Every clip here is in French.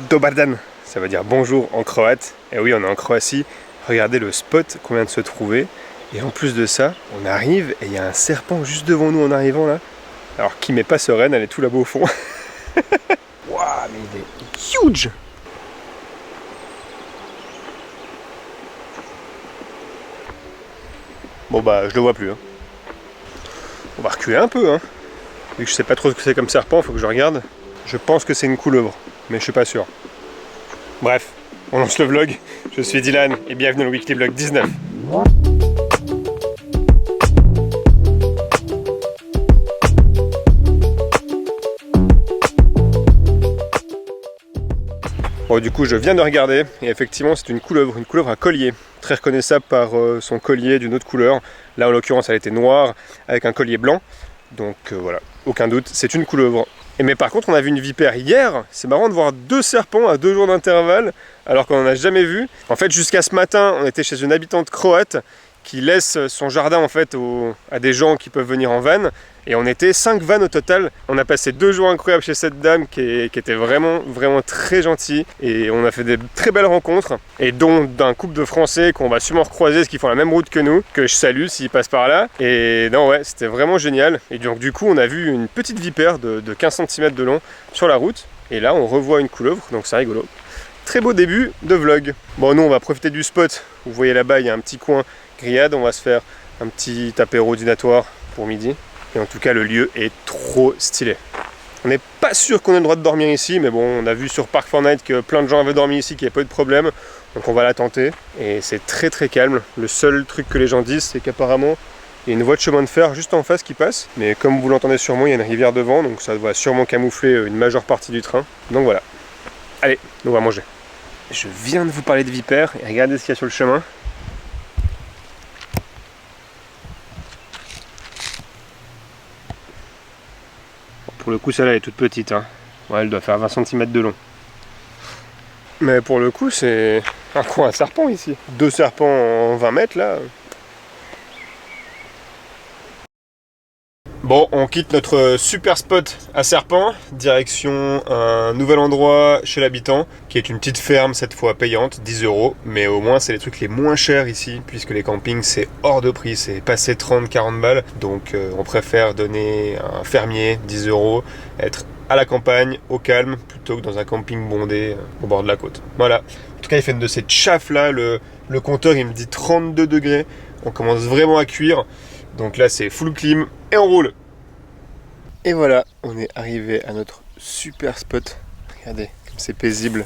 Dobar dan, ça veut dire bonjour en croate. Et oui, on est en Croatie. Regardez le spot qu'on vient de se trouver. Et en plus de ça, on arrive et il y a un serpent juste devant nous en arrivant là. Alors qui m'est pas sereine, elle est tout là-bas au fond. Waouh, mais il est huge! Bon bah, je le vois plus. Hein. On va reculer un peu. Hein. Vu que je sais pas trop ce que c'est comme serpent, faut que je regarde. Je pense que c'est une couleuvre, mais je suis pas sûr. Bref, on lance le vlog. Je suis Dylan et bienvenue dans le Weekly Vlog 19. Bon, du coup, je viens de regarder et effectivement, c'est une couleuvre à collier, très reconnaissable par son collier d'une autre couleur. Là, en l'occurrence, elle était noire avec un collier blanc. Donc voilà, aucun doute, c'est une couleuvre. Mais par contre, on a vu une vipère hier. C'est marrant de voir deux serpents à 2 jours d'intervalle, alors qu'on n'en a jamais vu. En fait, jusqu'à ce matin, on était chez une habitante croate qui laisse son jardin en fait à des gens qui peuvent venir en van. Et on était 5 vannes au total. On a passé 2 jours incroyables chez cette dame qui était vraiment très gentille. Et on a fait des très belles rencontres. Et dont d'un couple de Français qu'on va sûrement recroiser, parce qu'ils font la même route que nous, que je salue s'ils passent par là. Et non ouais, c'était vraiment génial. Et donc du coup, on a vu une petite vipère de 15 cm de long sur la route. Et là, on revoit une couleuvre, donc c'est rigolo. Très beau début de vlog. Bon, nous, on va profiter du spot. Vous voyez là-bas, il y a un petit coin grillade. On va se faire un petit apéro dînatoire pour midi. Et en tout cas, le lieu est trop stylé. On n'est pas sûr qu'on ait le droit de dormir ici, mais bon, on a vu sur Park Fortnite que plein de gens avaient dormi ici, qu'il n'y avait pas eu de problème. Donc on va la tenter. Et c'est très calme. Le seul truc que les gens disent, c'est qu'apparemment, il y a une voie de chemin de fer juste en face qui passe. Mais comme vous l'entendez sûrement, il y a une rivière devant, donc ça va sûrement camoufler une majeure partie du train. Donc voilà. Allez, on va manger. Je viens de vous parler de vipères, et regardez ce qu'il y a sur le chemin. Pour le coup, celle-là est toute petite. Hein. Ouais, elle doit faire 20 cm de long. Mais pour le coup, c'est un coin à serpent ici. 2 serpents en 20 mètres là. Bon, on quitte notre super spot à serpent, direction un nouvel endroit chez l'habitant, qui est une petite ferme cette fois payante, 10 €, mais au moins c'est les trucs les moins chers ici, puisque les campings c'est hors de prix, c'est passé 30-40 balles, donc on préfère donner à un fermier 10 €, être à la campagne, au calme, plutôt que dans un camping bondé au bord de la côte. Voilà, en tout cas il fait une de ces chafes là, le compteur il me dit 32 degrés, on commence vraiment à cuire, donc là c'est full clim et on roule. Et voilà, on est arrivé à notre super spot. Regardez, comme c'est paisible.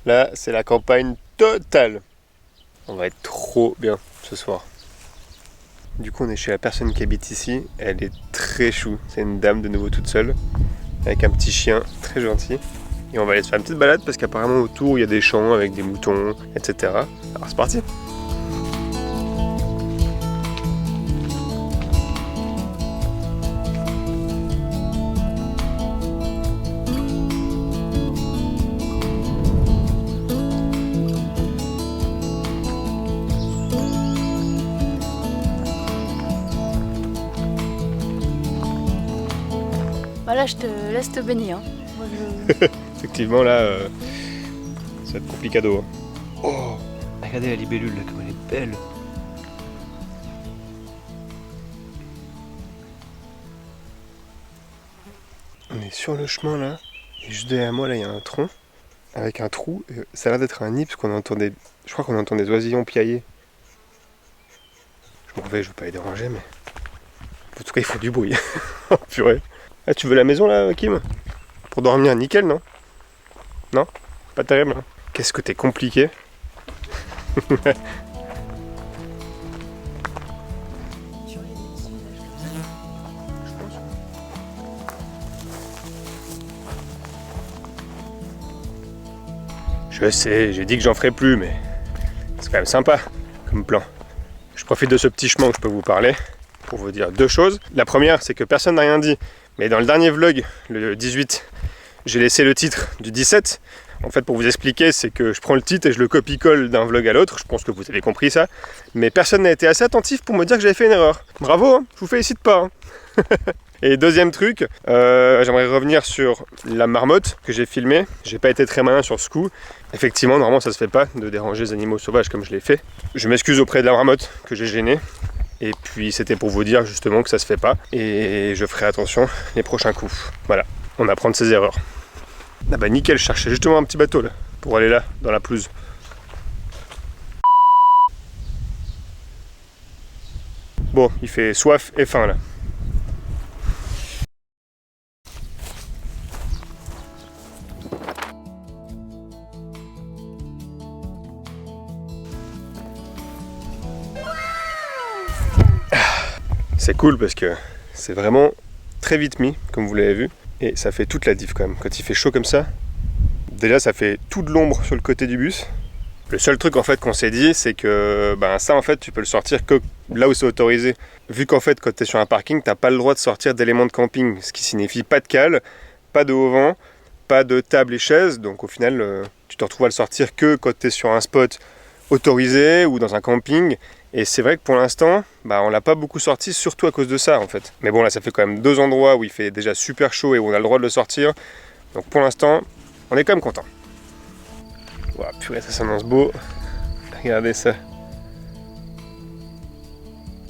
Là, c'est la campagne totale. On va être trop bien ce soir. Du coup, on est chez la personne qui habite ici. Elle est très chou. C'est une dame de nouveau toute seule, avec un petit chien très gentil. Et on va aller se faire une petite balade parce qu'apparemment autour, il y a des champs avec des moutons, etc. Alors c'est parti. Voilà, je te laisse te baigner. Hein. Moi, Effectivement, là, ça va être complicado. Hein. Oh, regardez la libellule, là, comme elle est belle. On est sur le chemin, là. Et juste derrière moi, là, il y a un tronc avec un trou. Et ça a l'air d'être un nid, parce qu'on entendait... Je crois qu'on entend des oisillons piailler. Je m'en vais, je veux pas les déranger, mais... En tout cas, ils font du bruit. Oh, purée. Ah, tu veux la maison là, Kim? Pour dormir, nickel, non? Non? Pas terrible, hein? Qu'est-ce que t'es compliqué? Je sais, j'ai dit que j'en ferai plus, mais c'est quand même sympa comme plan. Je profite de ce petit chemin où je peux vous parler pour vous dire 2 choses. La première, c'est que personne n'a rien dit, mais dans le dernier vlog, le 18, j'ai laissé le titre du 17. En fait, pour vous expliquer, c'est que je prends le titre et je le copie-colle d'un vlog à l'autre. Je pense que vous avez compris ça. Mais personne n'a été assez attentif pour me dire que j'avais fait une erreur. Bravo, hein, je vous félicite pas. Hein. Et deuxième truc, j'aimerais revenir sur la marmotte que j'ai filmée. J'ai pas été très malin sur ce coup. Effectivement, normalement ça se fait pas de déranger les animaux sauvages comme je l'ai fait. Je m'excuse auprès de la marmotte que j'ai gênée. Et puis c'était pour vous dire justement que ça se fait pas. Et je ferai attention les prochains coups. Voilà, on apprend de ses erreurs. Ah bah nickel, je cherchais justement un petit bateau là, pour aller là, dans la pelouse. Bon, il fait soif et faim là. C'est cool parce que c'est vraiment très vite mis, comme vous l'avez vu, et ça fait toute la diff quand même. Quand il fait chaud comme ça, déjà ça fait tout de l'ombre sur le côté du bus. Le seul truc en fait qu'on s'est dit, c'est que ça en fait tu peux le sortir que là où c'est autorisé. Vu qu'en fait quand tu es sur un parking, t'as pas le droit de sortir d'éléments de camping, ce qui signifie pas de cale, pas de haut vent, pas de table et chaises, donc au final tu te retrouves à le sortir que quand tu es sur un spot autorisé ou dans un camping. Et c'est vrai que pour l'instant, on l'a pas beaucoup sorti, surtout à cause de ça en fait. Mais bon là ça fait quand même 2 endroits où il fait déjà super chaud et où on a le droit de le sortir. Donc pour l'instant, on est quand même content. Ouah, purée, ça s'annonce beau. Regardez ça.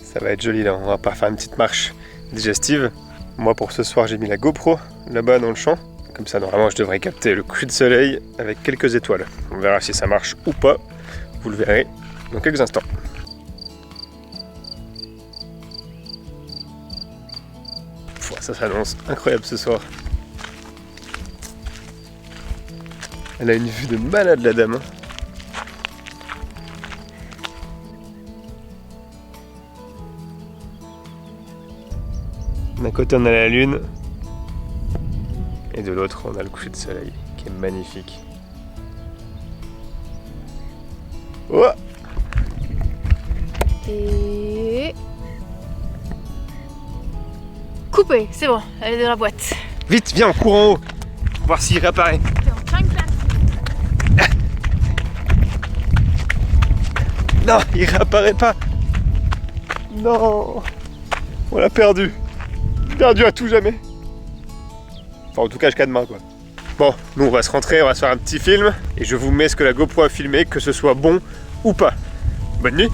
Ça va être joli là, on va pas faire une petite marche digestive. Moi pour ce soir j'ai mis la GoPro là-bas dans le champ. Comme ça normalement je devrais capter le coucher de soleil avec quelques étoiles. On verra si ça marche ou pas. Vous le verrez dans quelques instants. Ça s'annonce incroyable ce soir. Elle a une vue de malade la dame. D'un côté on a la lune et de l'autre on a le coucher de soleil qui est magnifique. Oh! Et... coupé, c'est bon, elle est dans la boîte. Vite, viens, on court en haut, voir s'il réapparaît. Non, il réapparaît pas. Non, on l'a perdu. Perdu à tout jamais. Enfin, en tout cas, jusqu'à demain, quoi. Bon, nous, on va se rentrer, on va se faire un petit film. Et je vous mets ce que la GoPro a filmé, que ce soit bon ou pas. Bonne nuit.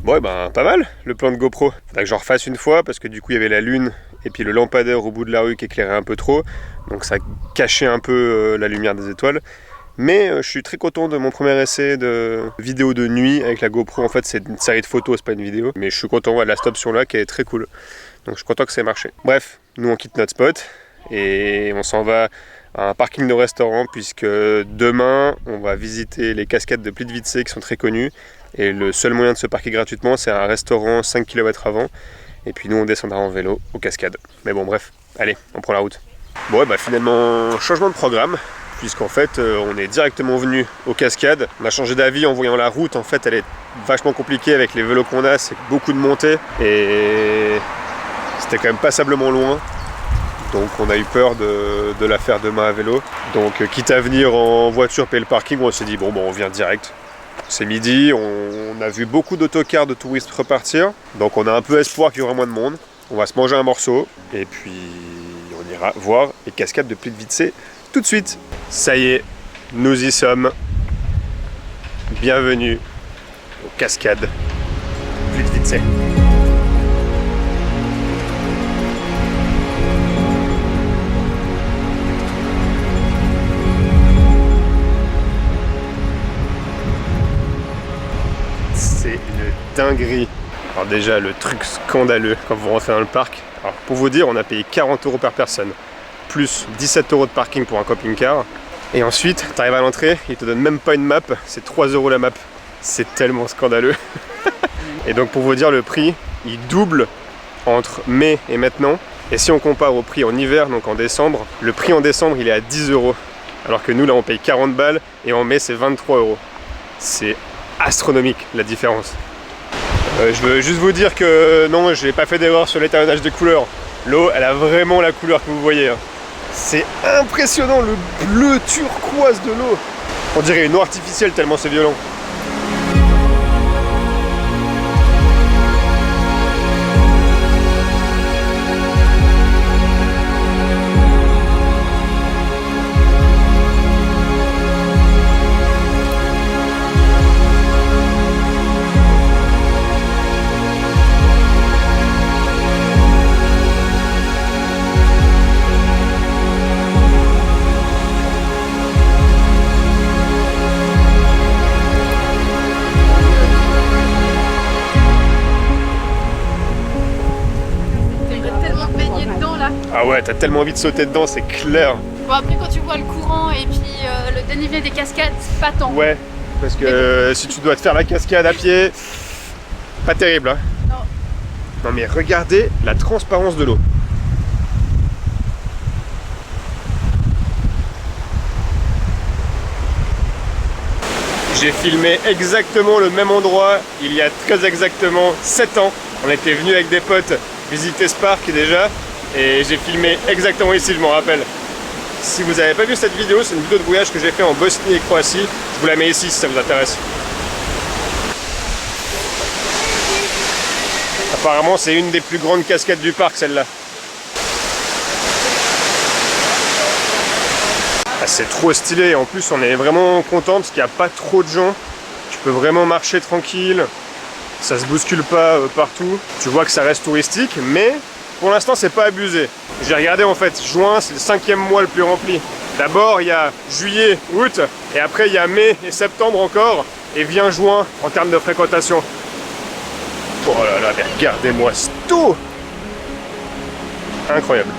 Ouais, pas mal le plan de GoPro. Faudrait que j'en refasse une fois parce que du coup il y avait la lune et puis le lampadaire au bout de la rue qui éclairait un peu trop. Donc ça cachait un peu la lumière des étoiles. Mais je suis très content de mon premier essai de vidéo de nuit avec la GoPro. En fait c'est une série de photos, c'est pas une vidéo. Mais je suis content de la cette option là qui est très cool. Donc je suis content que ça ait marché. Bref, nous on quitte notre spot et on s'en va à un parking de restaurant puisque demain on va visiter les cascades de Plitvice qui sont très connues. Et le seul moyen de se parquer gratuitement, c'est un restaurant 5 km avant. Et puis nous, on descendra en vélo aux cascades. Mais bon, bref, allez, on prend la route. Bon, finalement, changement de programme. Puisqu'en fait, on est directement venu aux cascades. On a changé d'avis en voyant la route. En fait, elle est vachement compliquée avec les vélos qu'on a. C'est beaucoup de montées. Et c'était quand même passablement loin. Donc on a eu peur de la faire demain à vélo. Donc quitte à venir en voiture payer le parking, on s'est dit bon, on vient direct. C'est midi, on a vu beaucoup d'autocars de touristes repartir, donc on a un peu espoir qu'il y aura moins de monde. On va se manger un morceau, et puis on ira voir les cascades de Plitvice tout de suite. Ça y est, nous y sommes. Bienvenue aux cascades Plitvice. C'est une dinguerie. Alors déjà le truc scandaleux quand vous rentrez dans le parc. Alors pour vous dire, on a payé 40 € par personne, plus 17 € de parking pour un camping-car. Et ensuite, tu arrives à l'entrée, ils te donnent même pas une map, c'est 3 € la map. C'est tellement scandaleux. Et donc pour vous dire, le prix, il double entre mai et maintenant. Et si on compare au prix en hiver, donc en décembre, le prix en décembre il est à 10 €. Alors que nous là on paye 40 balles et en mai c'est 23 €. C'est astronomique la différence. Je veux juste vous dire que non, j'ai pas fait d'erreur sur l'étalonnage des couleurs. L'eau, elle a vraiment la couleur que vous voyez. Hein. C'est impressionnant le bleu turquoise de l'eau. On dirait une eau artificielle tellement c'est violent. Ah ouais, t'as tellement envie de sauter dedans, c'est clair. Bon, après, quand tu vois le courant et puis le dénivelé des cascades, pas tant. Ouais, parce que si tu dois te faire la cascade à pied, pas terrible. Hein. Non. Non mais regardez la transparence de l'eau. J'ai filmé exactement le même endroit il y a très exactement 7 ans. On était venus avec des potes visiter ce parc déjà. Et j'ai filmé exactement ici, je m'en rappelle. Si vous n'avez pas vu cette vidéo, c'est une vidéo de voyage que j'ai fait en Bosnie et Croatie. Je vous la mets ici si ça vous intéresse. Apparemment, c'est une des plus grandes cascades du parc, celle-là. Ah, c'est trop stylé. En plus, on est vraiment content parce qu'il n'y a pas trop de gens. Tu peux vraiment marcher tranquille. Ça se bouscule pas partout. Tu vois que ça reste touristique, mais pour l'instant, c'est pas abusé. J'ai regardé en fait, juin, c'est le 5e mois le plus rempli. D'abord, il y a juillet, août, et après, il y a mai et septembre encore, et vient juin en termes de fréquentation. Oh là là, mais regardez-moi cette eau! Incroyable.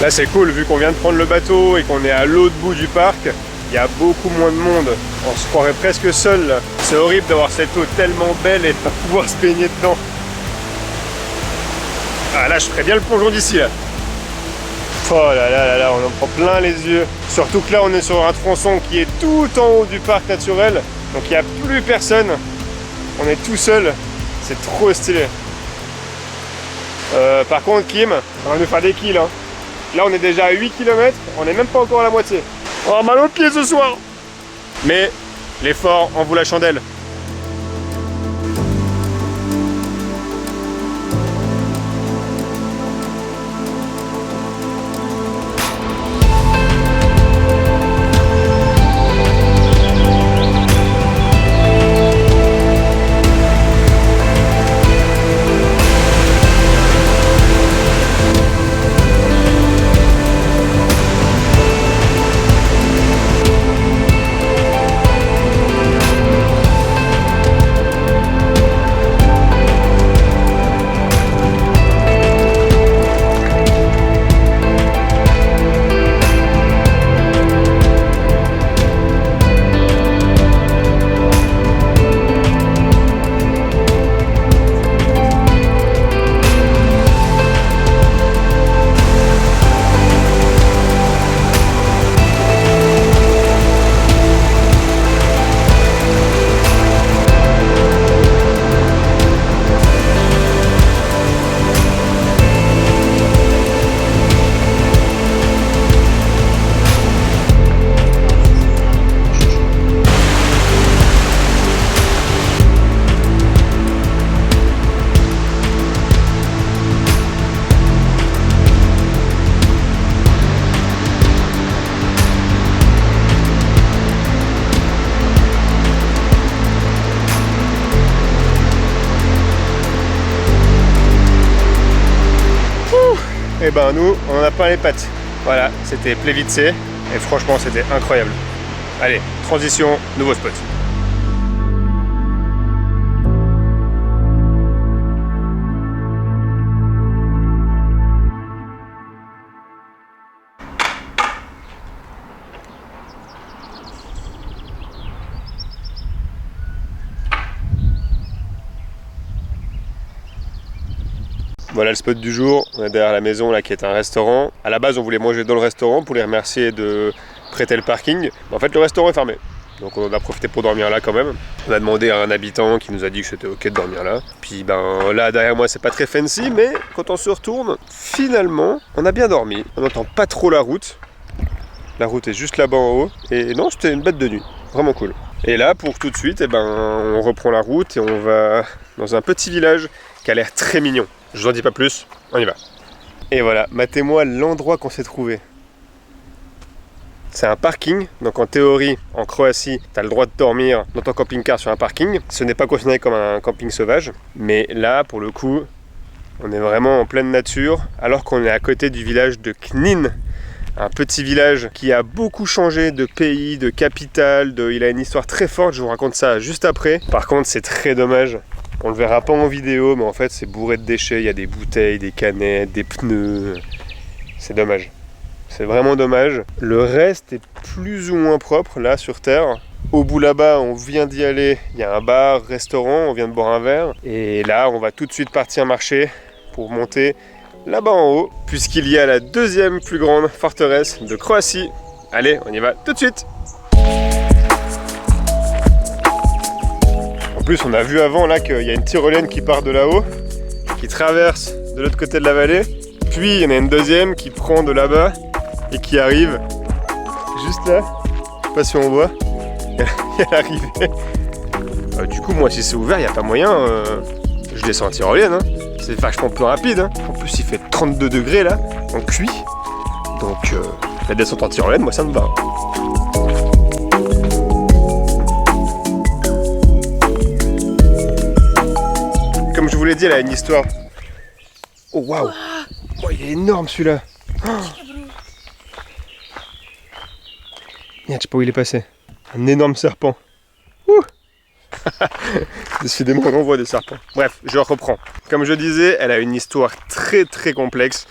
Là c'est cool, vu qu'on vient de prendre le bateau et qu'on est à l'autre bout du parc, il y a beaucoup moins de monde. On se croirait presque seul là. C'est horrible d'avoir cette eau tellement belle et de pas pouvoir se baigner dedans. Ah là je ferais bien le plongeon d'ici là. Oh là là là là, on en prend plein les yeux. Surtout que là on est sur un tronçon qui est tout en haut du parc naturel. Donc il n'y a plus personne. On est tout seul. C'est trop stylé. Par contre Kim, on va nous faire des kills. Hein. Là on est déjà à 8 km, on n'est même pas encore à la moitié. On a mal aux pieds ce soir. Mais l'effort en vaut la chandelle. Et ben nous, on en a pas les pattes. Voilà, c'était Plevitse et franchement c'était incroyable. Allez, transition, nouveau spot. Voilà le spot du jour, on est derrière la maison là qui est un restaurant. À la base on voulait manger dans le restaurant pour les remercier de prêter le parking. Mais en fait le restaurant est fermé. Donc on en a profité pour dormir là quand même. On a demandé à un habitant qui nous a dit que c'était ok de dormir là. Puis ben là derrière moi c'est pas très fancy mais quand on se retourne, finalement on a bien dormi. On n'entend pas trop la route. La route est juste là-bas en haut. Et non, c'était une bête de nuit, vraiment cool. Et là pour tout de suite, eh ben, on reprend la route et on va dans un petit village qui a l'air très mignon. Je vous en dis pas plus, on y va. Et voilà, matez-moi l'endroit qu'on s'est trouvé. C'est un parking, donc en théorie, en Croatie, tu as le droit de dormir dans ton camping-car sur un parking. Ce n'est pas considéré comme un camping sauvage, mais là, pour le coup, on est vraiment en pleine nature, alors qu'on est à côté du village de Knin, un petit village qui a beaucoup changé de pays, de capitale, il a une histoire très forte, je vous raconte ça juste après. Par contre, c'est très dommage. On le verra pas en vidéo, mais en fait c'est bourré de déchets, il y a des bouteilles, des canettes, des pneus. C'est dommage. C'est vraiment dommage. Le reste est plus ou moins propre là sur Terre. Au bout là-bas, on vient d'y aller, il y a un bar, restaurant, on vient de boire un verre. Et là, on va tout de suite partir marcher pour monter là-bas en haut, puisqu'il y a la deuxième plus grande forteresse de Croatie. Allez, on y va tout de suite. En plus, on a vu avant là qu'il y a une tyrolienne qui part de là-haut, qui traverse de l'autre côté de la vallée. Puis il y en a une deuxième qui prend de là-bas et qui arrive juste là. Je sais pas si on voit. Elle est arrivée. Du coup, moi, si c'est ouvert, il n'y a pas moyen. Je descends en tyrolienne. Hein. C'est vachement plus rapide. Hein. En plus, il fait 32 degrés là, en cuit. Donc, la descente en tyrolienne, moi, ça me va. Comme je vous l'ai dit, elle a une histoire. Oh waouh! Oh, il est énorme celui-là! Oh. Merde, je sais pas où il est passé. Un énorme serpent. Décidément, on voit des serpents. Bref, je reprends. Comme je disais, elle a une histoire très très complexe,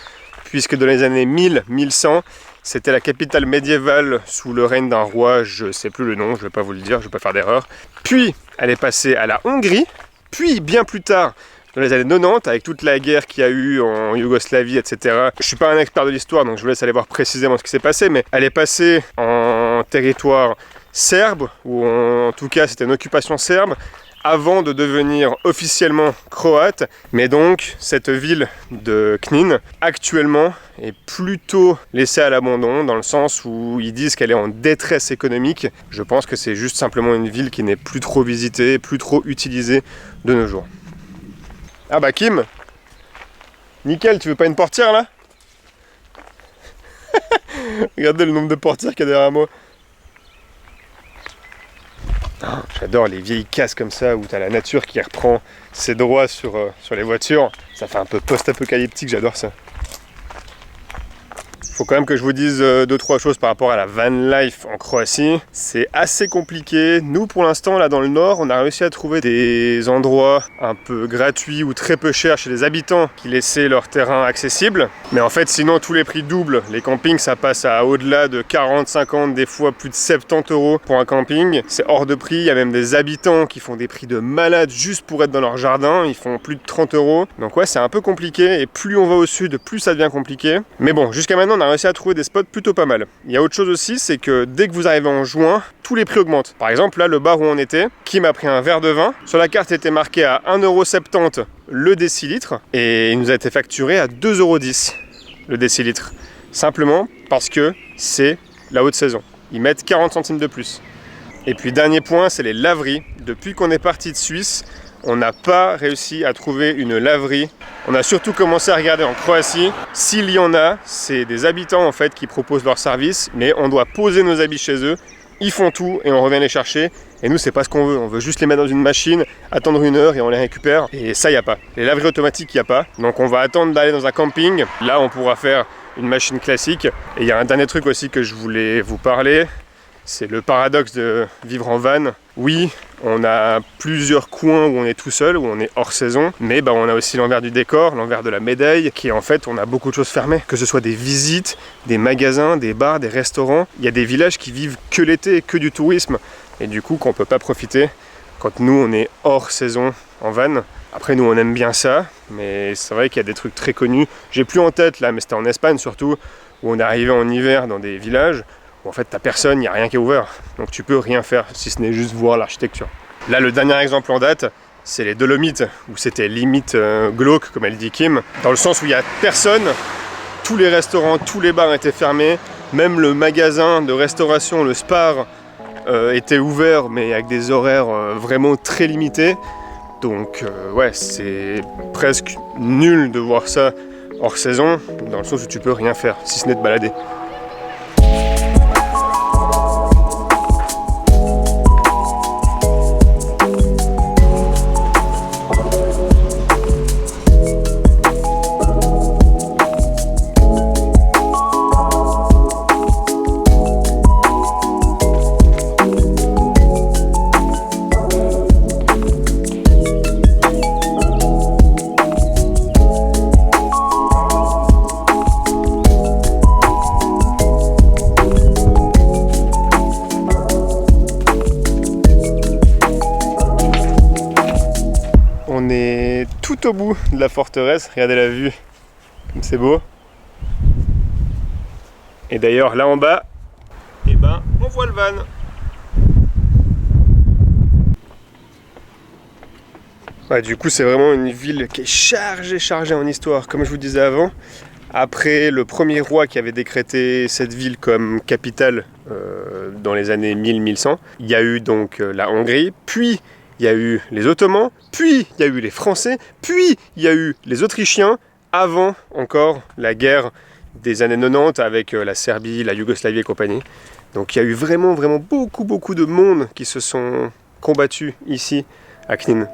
puisque dans les années 1000-1100, c'était la capitale médiévale sous le règne d'un roi, je sais plus le nom, je vais pas vous le dire, je vais pas faire d'erreur. Puis, elle est passée à la Hongrie. Puis, bien plus tard, dans les années 90, avec toute la guerre qu'il y a eu en Yougoslavie, etc. Je suis pas un expert de l'histoire, donc je vous laisse aller voir précisément ce qui s'est passé, mais elle est passée en territoire serbe, ou en tout cas c'était une occupation serbe, avant de devenir officiellement croate. Mais donc cette ville de Knin actuellement est plutôt laissée à l'abandon, dans le sens où ils disent qu'elle est en détresse économique. Je pense que c'est juste simplement une ville qui n'est plus trop visitée, plus trop utilisée de nos jours. Ah bah Kim, nickel, tu veux pas une portière là? Regardez le nombre de portières qu'il y a derrière moi. Oh, j'adore les vieilles cases comme ça où t'as la nature qui reprend ses droits sur les voitures. Ça fait un peu post-apocalyptique, j'adore ça. Faut quand même que je vous dise 2-3 choses par rapport à la van life en Croatie. C'est assez compliqué. Nous pour l'instant là dans le nord, on a réussi à trouver des endroits un peu gratuits ou très peu chers chez les habitants qui laissaient leur terrain accessible. Mais en fait sinon tous les prix doublent. Les campings ça passe à au-delà de 40, 50, des fois plus de 70 € pour un camping. C'est hors de prix. Il y a même des habitants qui font des prix de malades juste pour être dans leur jardin. Ils font plus de 30 €. Donc ouais, c'est un peu compliqué et plus on va au sud, plus ça devient compliqué. Mais bon, jusqu'à maintenant on a réussi à trouver des spots plutôt pas mal. Il y a autre chose aussi, c'est que dès que vous arrivez en juin, tous les prix augmentent. Par exemple, là, le bar où on était, qui m'a pris un verre de vin, sur la carte était marqué à 1,70 € le décilitre, et il nous a été facturé à 2,10 € le décilitre. Simplement parce que c'est la haute saison. Ils mettent 40 centimes de plus. Et puis dernier point, c'est les laveries. Depuis qu'on est parti de Suisse, on n'a pas réussi à trouver une laverie. On a surtout commencé à regarder en Croatie. S'il y en a, c'est des habitants en fait qui proposent leur service, mais on doit poser nos habits chez eux. Ils font tout et on revient les chercher. Et nous, c'est pas ce qu'on veut. On veut juste les mettre dans une machine, attendre 1 heure et on les récupère. Et ça, il n'y a pas. Les laveries automatiques, il n'y a pas. Donc on va attendre d'aller dans un camping. Là, on pourra faire une machine classique. Et il y a un dernier truc aussi que je voulais vous parler. C'est le paradoxe de vivre en van. Oui, on a plusieurs coins où on est tout seul, où on est hors saison, mais bah, on a aussi l'envers du décor, l'envers de la médaille, qui est en fait, on a beaucoup de choses fermées. Que ce soit des visites, des magasins, des bars, des restaurants. Il y a des villages qui vivent que l'été, que du tourisme, et du coup qu'on ne peut pas profiter quand nous on est hors saison en van. Après nous on aime bien ça, mais c'est vrai qu'il y a des trucs très connus. J'ai plus en tête là, mais c'était en Espagne surtout, où on est arrivé en hiver dans des villages, où en fait t'as personne, il n'y a rien qui est ouvert. Donc tu peux rien faire, si ce n'est juste voir l'architecture. Là le dernier exemple en date, c'est les Dolomites, où c'était limite glauque, comme elle dit Kim, dans le sens où il n'y a personne, tous les restaurants, tous les bars étaient fermés, même le magasin de restauration, le Spar, était ouvert, mais avec des horaires vraiment très limités. Donc ouais, c'est presque nul de voir ça hors saison, dans le sens où tu peux rien faire, si ce n'est te balader. On est tout au bout de la forteresse, regardez la vue, comme c'est beau. Et d'ailleurs là en bas, eh ben, on voit le van. Ouais, du coup c'est vraiment une ville qui est chargée en histoire, comme je vous disais avant. Après le premier roi qui avait décrété cette ville comme capitale dans les années 1000-1100, il y a eu donc la Hongrie, puis il y a eu les Ottomans, puis il y a eu les Français, puis il y a eu les Autrichiens, avant encore la guerre des années 90 avec la Serbie, la Yougoslavie et compagnie. Donc il y a eu vraiment beaucoup de monde qui se sont combattus ici à Knin.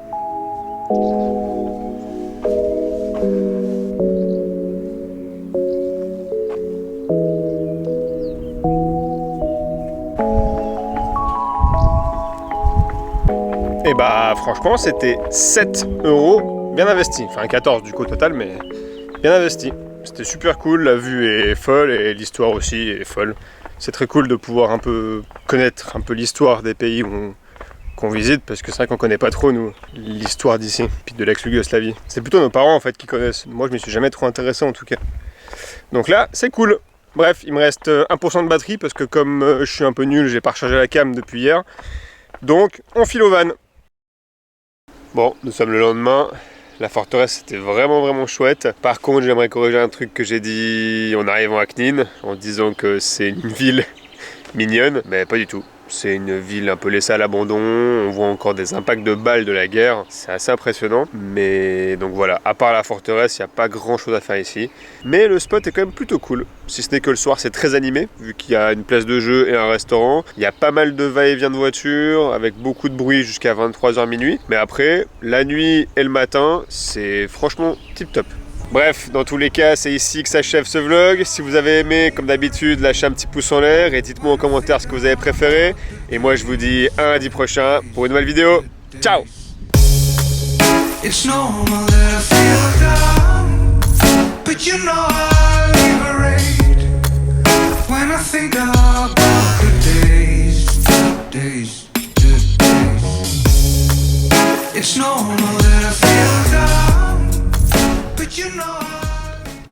Et bah franchement c'était 7 € bien investi, enfin 14 du coup au total, mais bien investi. C'était super cool, la vue est folle et l'histoire aussi est folle. C'est très cool de pouvoir un peu connaître un peu l'histoire des pays qu'on visite, parce que c'est vrai qu'on connaît pas trop, nous, l'histoire d'ici, puis de l'ex-Yougoslavie. C'est plutôt nos parents, en fait, qui connaissent. Moi, je m'y suis jamais trop intéressé, en tout cas. Donc là, c'est cool. Bref, il me reste 1% de batterie, parce que comme je suis un peu nul, j'ai pas rechargé la cam depuis hier. Donc, on file au van. Bon, nous sommes le lendemain. La forteresse c'était vraiment chouette. Par contre, j'aimerais corriger un truc que j'ai dit en arrivant à Knin, en disant que c'est une ville mignonne, mais pas du tout. C'est une ville un peu laissée à l'abandon, on voit encore des impacts de balles de la guerre, c'est assez impressionnant. Mais donc voilà, à part la forteresse, il n'y a pas grand chose à faire ici. Mais le spot est quand même plutôt cool, si ce n'est que le soir c'est très animé, vu qu'il y a une place de jeu et un restaurant. Il y a pas mal de va-et-vient de voitures, avec beaucoup de bruit jusqu'à 23h minuit. Mais après, la nuit et le matin, c'est franchement tip top. Bref, dans tous les cas, c'est ici que s'achève ce vlog. Si vous avez aimé, comme d'habitude, lâchez un petit pouce en l'air et dites-moi en commentaire ce que vous avez préféré. Et moi, je vous dis à lundi prochain pour une nouvelle vidéo. Ciao! It's normal that I feel down, but you know I liberate when I think about the days. It's normal that I feel down, but you know